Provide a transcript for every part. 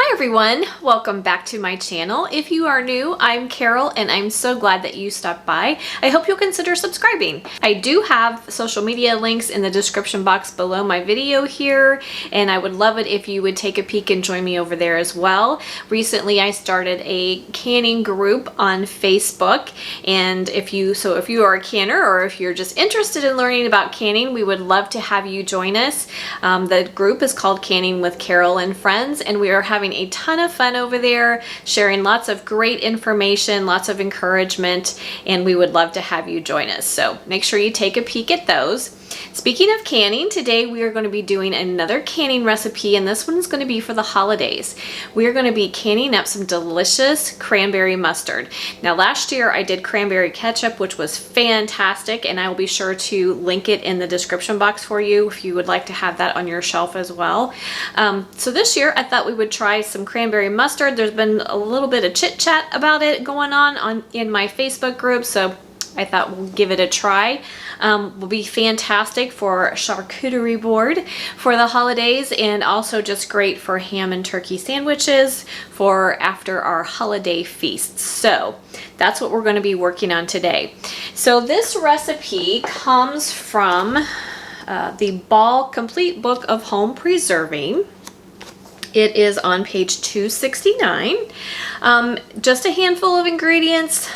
Hi everyone, welcome back to my channel. If you are new, I'm Carol and I'm so glad that you stopped by. I hope you'll consider subscribing. I do have social media links in the description box below my video here, and I would love it if you would take a peek and join me over there as well. Recently I started a canning group on Facebook, and if you are a canner or if you're just interested in learning about canning, we would love to have you join us. The group is called Canning with Carol and Friends, and we are having a ton of fun over there, sharing lots of great information, lots of encouragement, and we would love to have you join us. So make sure you take a peek at those. Speaking of canning, today we are going to be doing another canning recipe, and this one is going to be for the holidays. We are going to be canning up some delicious cranberry mustard. Now last year I did cranberry ketchup, which was fantastic, and I will be sure to link it in the description box for you if you would like to have that on your shelf as well. So this year I thought we would try some cranberry mustard. There's been a little bit of chit chat about it going on in my Facebook group, so I thought we'll give it a try. Will be fantastic for charcuterie board for the holidays, and also just great for ham and turkey sandwiches for after our holiday feasts. So that's what we're going to be working on today. So this recipe comes from the Ball Complete Book of Home Preserving. It is on page 269. Just a handful of ingredients.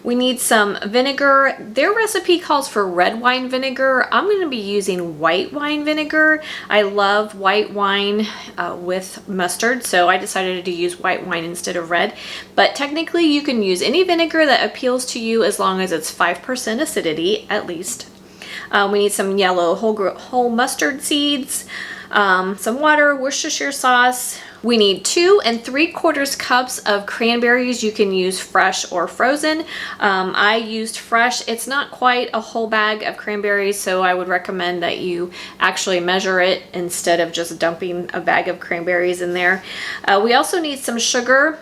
We need some vinegar. Their recipe calls for red wine vinegar. I'm going to be using white wine vinegar. I love white wine with mustard, so I decided to use white wine instead of red. But technically you can use any vinegar that appeals to you as long as it's 5% acidity at least. We need some yellow whole mustard seeds, some water, Worcestershire sauce. We need 2 3/4 cups of cranberries. You can use fresh or frozen. I used fresh. It's not quite a whole bag of cranberries, so I would recommend that you actually measure it instead of just dumping a bag of cranberries in there. We also need some sugar.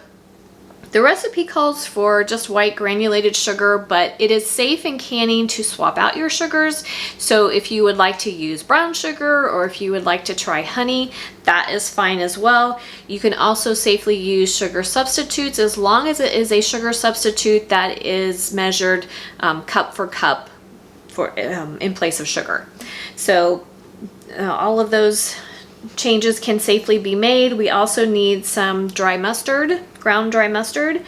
The recipe calls for just white granulated sugar, but it is safe in canning to swap out your sugars. So if you would like to use brown sugar, or if you would like to try honey, that is fine as well. You can also safely use sugar substitutes as long as it is a sugar substitute that is measured cup for cup in place of sugar. So all of those changes can safely be made. We also need some dry mustard, ground dry mustard,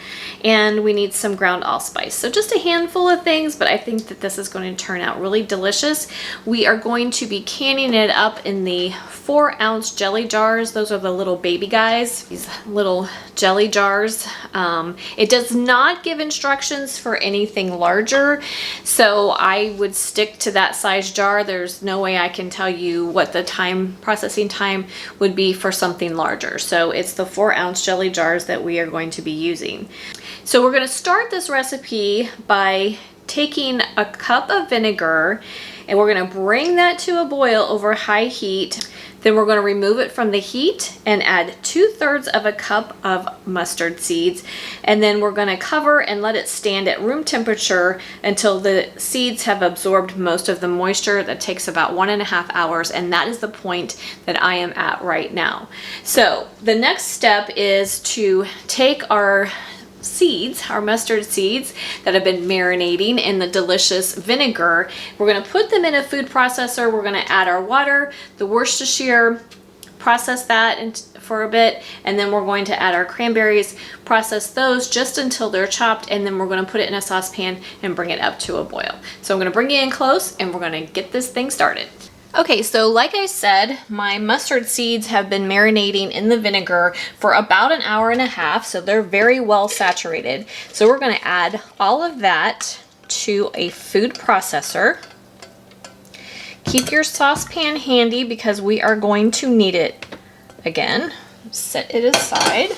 and we need some ground allspice. So just a handful of things, but I think that this is going to turn out really delicious. We are going to be canning it up in the 4-ounce jelly jars. Those are the little baby guys, these little jelly jars. It does not give instructions for anything larger, so I would stick to that size jar. There's no way I can tell you what the processing time would be for something larger. So it's the 4-ounce jelly jars that we are going to be using. So we're going to start this recipe by taking a cup of vinegar, and we're going to bring that to a boil over high heat. Then we're going to remove it from the heat and add 2/3 of a cup of mustard seeds, and then we're going to cover and let it stand at room temperature until the seeds have absorbed most of the moisture. That takes about 1.5 hours, and that is the point that I am at right now. So the next step is to take our seeds, our mustard seeds that have been marinating in the delicious vinegar. We're going to put them in a food processor. We're going to add our water, the Worcestershire, process that for a bit, and then we're going to add our cranberries, process those just until they're chopped, and then we're going to put it in a saucepan and bring it up to a boil. So I'm going to bring you in close, and we're going to get this thing started. Okay, so like I said, my mustard seeds have been marinating in the vinegar for about 1.5 hours, so they're very well saturated. So we're going to add all of that to a food processor. Keep your saucepan handy because we are going to need it again. Set it aside.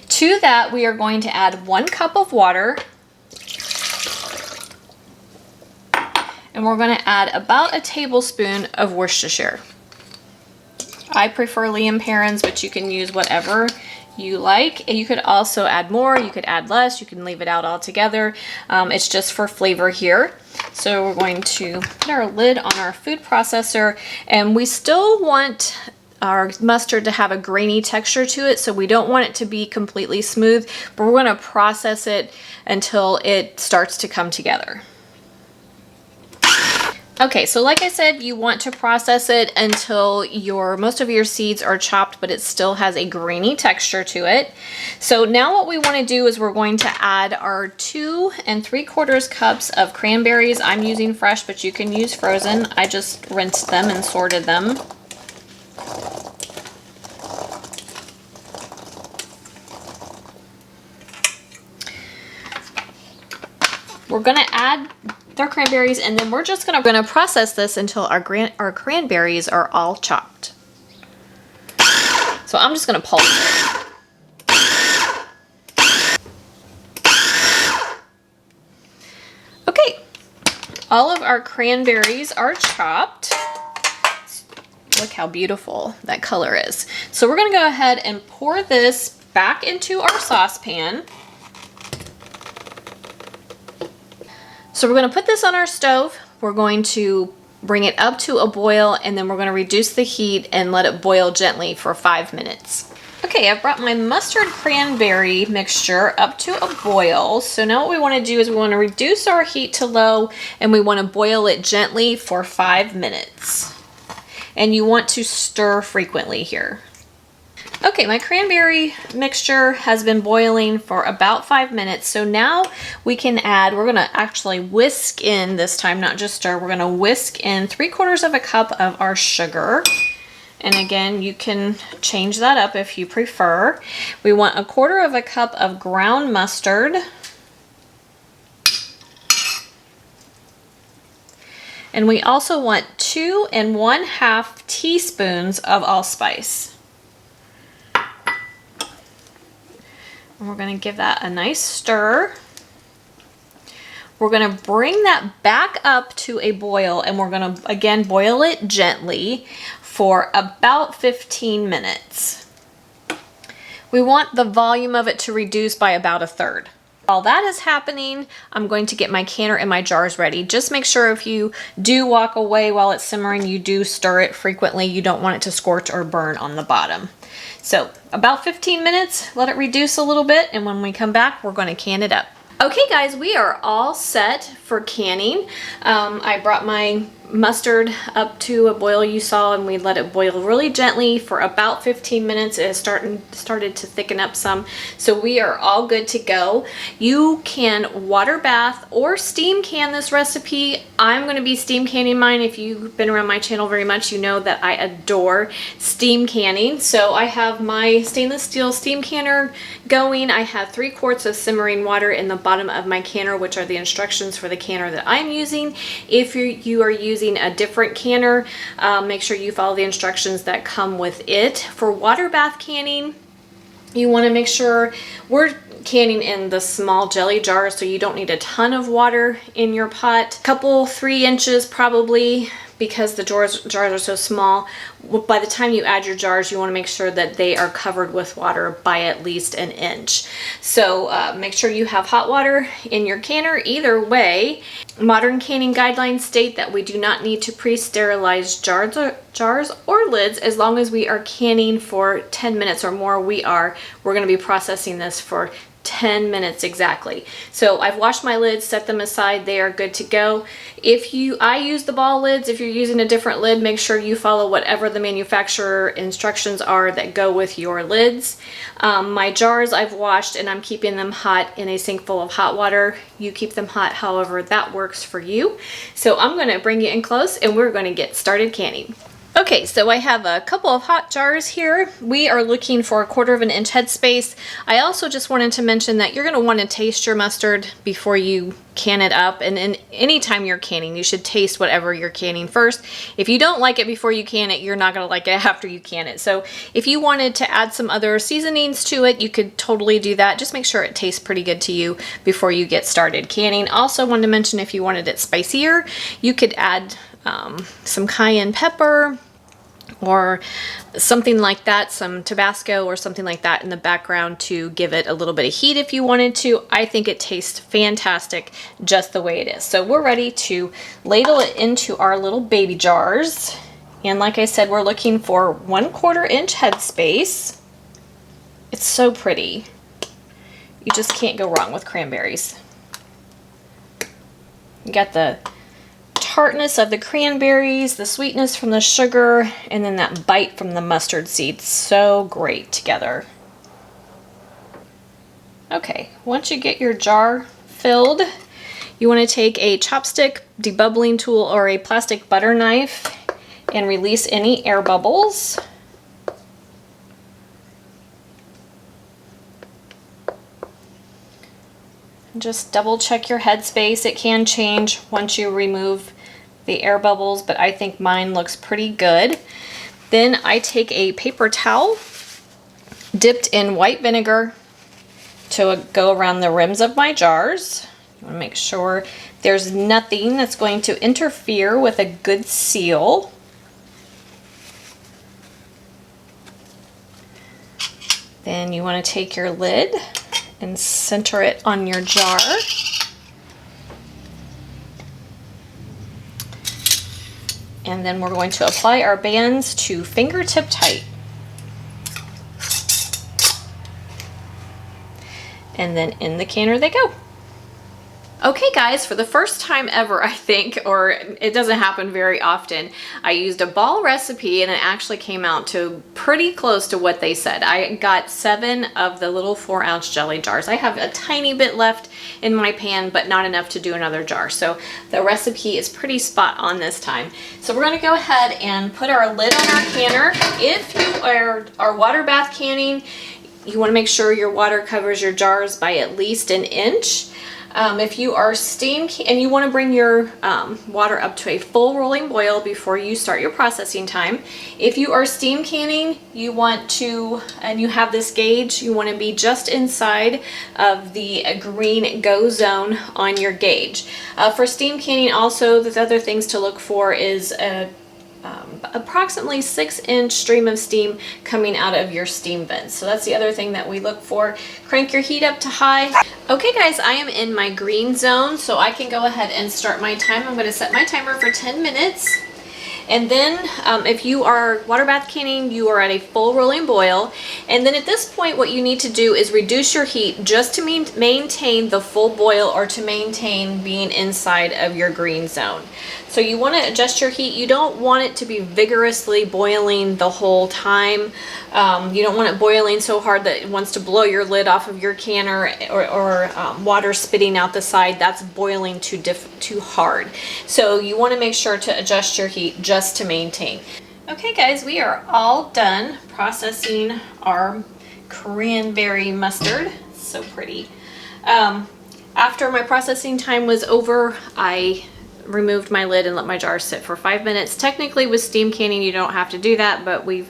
To that, we are going to add 1 cup of water. And we're going to add about a tablespoon of Worcestershire. I prefer Lea & Perrins, but you can use whatever you like. And you could also add more, you could add less, you can leave it out altogether. It's just for flavor here. So we're going to put our lid on our food processor, and we still want our mustard to have a grainy texture to it, so we don't want it to be completely smooth, but we're going to process it until it starts to come together. Okay, so like I said, you want to process it until most of your seeds are chopped, but it still has a grainy texture to it. So now what we want to do is we're going to add our 2 3/4 cups of cranberries. I'm using fresh, but you can use frozen. I just rinsed them and sorted them. We're going to add our cranberries, and then we're just gonna process this until our cranberries are all chopped. So I'm just gonna pulse it. Okay, all of our cranberries are chopped. Look how beautiful that color is. So we're gonna go ahead and pour this back into our saucepan. So we're going to put this on our stove. We're going to bring it up to a boil, and then we're going to reduce the heat and let it boil gently for 5 minutes. Okay, I've brought my mustard cranberry mixture up to a boil. So now what we want to do is we want to reduce our heat to low, and we want to boil it gently for 5 minutes. And you want to stir frequently here. Okay, my cranberry mixture has been boiling for about 5 minutes. So now we can add, we're gonna actually whisk in this time, not just stir. We're gonna whisk in 3/4 cup of our sugar. And again, you can change that up if you prefer. We want 1/4 cup of ground mustard. And we also want 2 1/2 teaspoons of allspice. And we're going to give that a nice stir. We're going to bring that back up to a boil, and we're going to again boil it gently for about 15 minutes. We want the volume of it to reduce by about 1/3. While that is happening, I'm going to get my canner and my jars ready. Just make sure if you do walk away while it's simmering, you do stir it frequently. You don't want it to scorch or burn on the bottom. So about 15 minutes, let it reduce a little bit, and when we come back, we're going to can it up. Okay guys, we are all set for canning. I brought my mustard up to a boil you saw, and we let it boil really gently for about 15 minutes. It has started to thicken up some, so we are all good to go. You can water bath or steam can this recipe. I'm going to be steam canning mine. If you've been around my channel very much, you know that I adore steam canning. So I have my stainless steel steam canner going. I have 3 quarts of simmering water in the bottom of my canner, which are the instructions for the canner that I'm using. If you are using a different canner, make sure you follow the instructions that come with it. For water bath canning, you want to make sure we're canning in the small jelly jars, so you don't need a ton of water in your pot. Couple 3 inches probably, because the jars are so small. By the time you add your jars, you want to make sure that they are covered with water by at least 1 inch. So make sure you have hot water in your canner. Either way, modern canning guidelines state that we do not need to pre-sterilize jars or lids as long as we are canning for 10 minutes or more. We're going to be processing this for 10 minutes exactly. So I've washed my lids, set them aside, they are good to go. I use the ball lids. If you're using a different lid, make sure you follow whatever the manufacturer instructions are that go with your lids. My jars I've washed, and I'm keeping them hot in a sink full of hot water. You keep them hot however that works for you. So I'm going to bring you in close, and we're going to get started canning. Okay, so I have a couple of hot jars here. We are looking for 1/4 inch headspace. I also just wanted to mention that you're going to want to taste your mustard before you can it up, and anytime you're canning, you should taste whatever you're canning first. If you don't like it before you can it, you're not going to like it after you can it. So if you wanted to add some other seasonings to it, you could totally do that. Just make sure it tastes pretty good to you before you get started canning. Also wanted to mention, if you wanted it spicier, you could add some cayenne pepper or something like that, some Tabasco or something like that in the background to give it a little bit of heat if you wanted to. I think it tastes fantastic just the way it is. So we're ready to ladle it into our little baby jars. And like I said, we're looking for 1/4 inch headspace. It's so pretty. You just can't go wrong with cranberries. You got the tartness of the cranberries, the sweetness from the sugar, and then that bite from the mustard seeds. So great together. Okay, once you get your jar filled, you want to take a chopstick, debubbling tool, or a plastic butter knife and release any air bubbles. Just double check your headspace. It can change once you remove the air bubbles, but I think mine looks pretty good. Then I take a paper towel dipped in white vinegar to go around the rims of my jars. You want to make sure there's nothing that's going to interfere with a good seal. Then you want to take your lid and center it on your jar. And then we're going to apply our bands to fingertip tight. And then in the canner they go. Okay guys, for the first time ever, I think, or it doesn't happen very often, I used a ball recipe and it actually came out to pretty close to what they said. I got 7 of the little 4-ounce jelly jars. I have a tiny bit left in my pan, but not enough to do another jar. So the recipe is pretty spot on this time. So we're gonna go ahead and put our lid on our canner. If you are water bath canning, you wanna make sure your water covers your jars by at least 1 inch. If you are and you want to bring your water up to a full rolling boil before you start your processing time. If you are steam canning, you want to, and you have this gauge, you want to be just inside of the green go zone on your gauge. For steam canning also, the other things to look for is approximately 6-inch stream of steam coming out of your steam vents. So that's the other thing that we look for. Crank your heat up to high. Okay guys, I am in my green zone, so I can go ahead and start my time. I'm going to set my timer for 10 minutes. And then if you are water bath canning, you are at a full rolling boil. And then at this point, what you need to do is reduce your heat just to maintain the full boil, or to maintain being inside of your green zone. So you want to adjust your heat. You don't want it to be vigorously boiling the whole time. You don't want it boiling so hard that it wants to blow your lid off of your canner, or water spitting out the side. That's boiling too hard. So you want to make sure to adjust your heat just to maintain. Okay guys, we are all done processing our cranberry mustard. It's so pretty. After my processing time was over, I removed my lid and let my jar sit for 5 minutes. Technically with steam canning you don't have to do that, but we've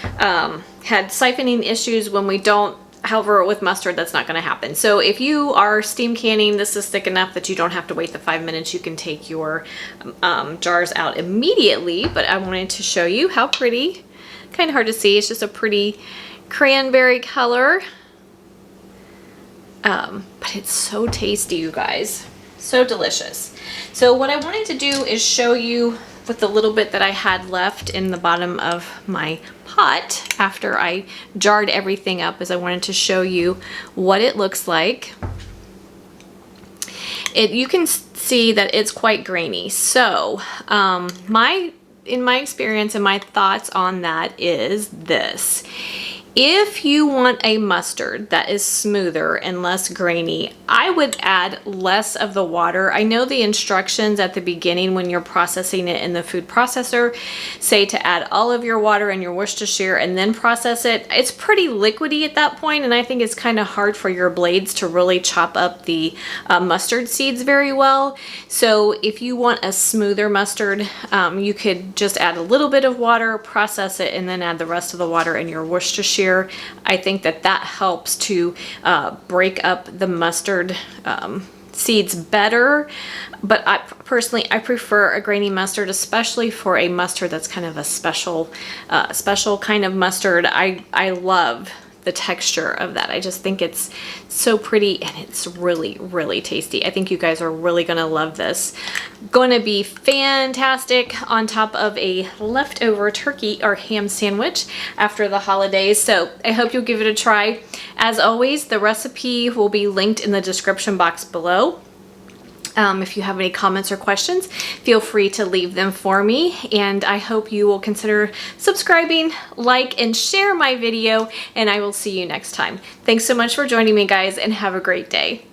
had siphoning issues when we don't. However, with mustard, that's not going to happen. So if you are steam canning, this is thick enough that you don't have to wait the 5 minutes. You can take your jars out immediately, but I wanted to show you how pretty. Kind of hard to see. It's just a pretty cranberry color. But it's so tasty, you guys. So delicious. So what I wanted to do is show you, with the little bit that I had left in the bottom of my pot after I jarred everything up, is I wanted to show you what it looks like. You can see that it's quite grainy. So in my experience and my thoughts on that is this. If you want a mustard that is smoother and less grainy, I would add less of the water. I know the instructions at the beginning when you're processing it in the food processor say to add all of your water and your Worcestershire and then process it. It's pretty liquidy at that point, and I think it's kind of hard for your blades to really chop up the mustard seeds very well. So if you want a smoother mustard, you could just add a little bit of water, process it, and then add the rest of the water in your Worcestershire. I think that helps to break up the mustard seeds better, but I personally prefer a grainy mustard, especially for a mustard that's kind of a special kind of mustard. I love the texture of that. I just think it's so pretty and it's really, really tasty. I think you guys are really gonna love this. Going to be fantastic on top of a leftover turkey or ham sandwich after the holidays. So I hope you'll give it a try. As always, the recipe will be linked in the description box below. If you have any comments or questions, feel free to leave them for me. And I hope you will consider subscribing, like, and share my video. And I will see you next time. Thanks so much for joining me, guys, and have a great day.